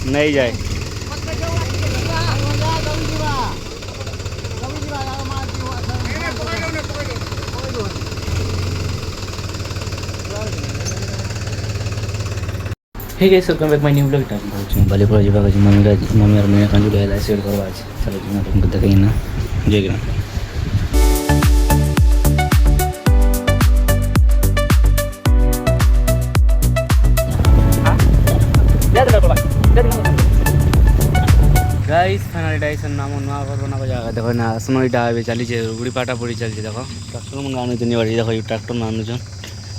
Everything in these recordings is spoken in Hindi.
नहीं जाए hey guys welcome back my new blog time पहुंच बालीपुर जीवा मम्मी और मैं कांजू ले सेट करवा चलो जी मैं तुमको देखाई ना जय ग्राम गाइस फाइनली डाइसन नाम नुआ घर बना जाएगा देखो ना समय टा भी चली गुड़ी पाटा पड़ी चलती देखो ट्रैक्टर मन आनु नहीं बाड़ी देखो ट्रैक्टर में आनुन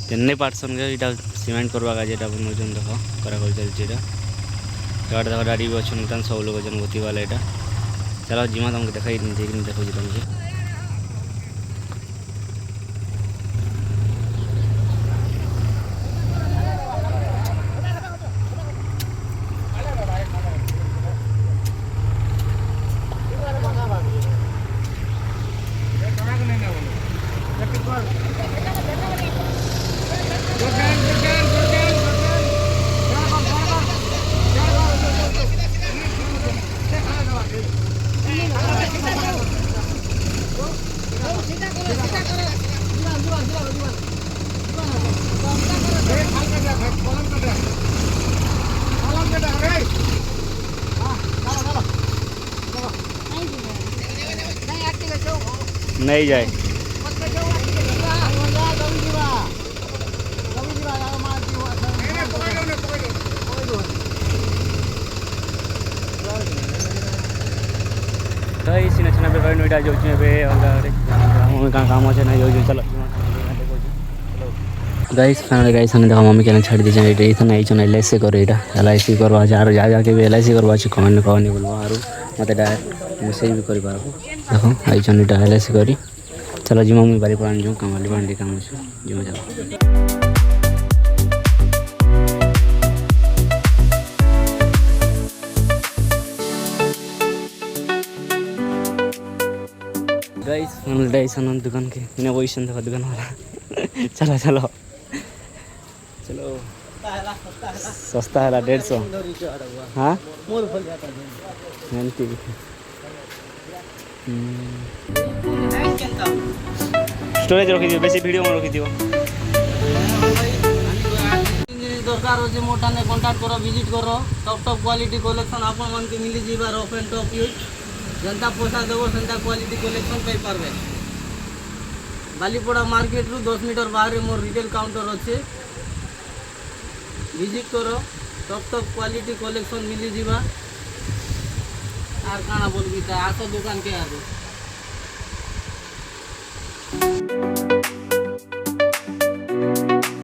तेने पार्सन के इटा सीमेंट करवा का जेटा बनौन देखो करा कर चलती गाड़ी देखो गाड़ी भी अच्छे सब लोग अच्छे गति वाला यहाँ चलो जिमा तुमको देखाई देखो तुमको नहीं जाए इसी नचना पे भाई नोएडा जो काम अच्छे ना जो चलो गाइस फाइनली गाइस ने देखो मम्मी के छाड़ी दीजिए ये इतना नहीं चुना एलआईसी करो एटा एलआईसी करवा जा जाके भी एलआईसी करवा कमेंट कहनी बोलवा आरो मते डायरेक्ट मेसेज भी कर पारबो देखो आई चन एटा एलआईसी करी चलो जी मम्मी बारी पान जो कमाली बांडी काम छ जो जाओ गाइस फाइनल डाइसन दुकान के इनोवेशन देखो दुकान वाला चलो चलो चलो सस्ता है 150 हाँ स्टोरेज रखी दियो बेसी वीडियो में रखी दियो दरकार हो मोटा ने कांटेक्ट करो विजिट करो टॉप टॉप क्वालिटी कलेक्शन आपन मन के मिली जीवा रफ एंड टॉप यूज जनता पैसा देव सेंता क्वालिटी कलेक्शन पाई पारबे बालीपड़ा मार्केट रु 10 मीटर बाहर मोर रिटेल काउंटर अच्छे विजिट करो टॉप टॉप क्वालिटी कलेक्शन मिली जीवा आर काना बोलबी आस दुकान के आरो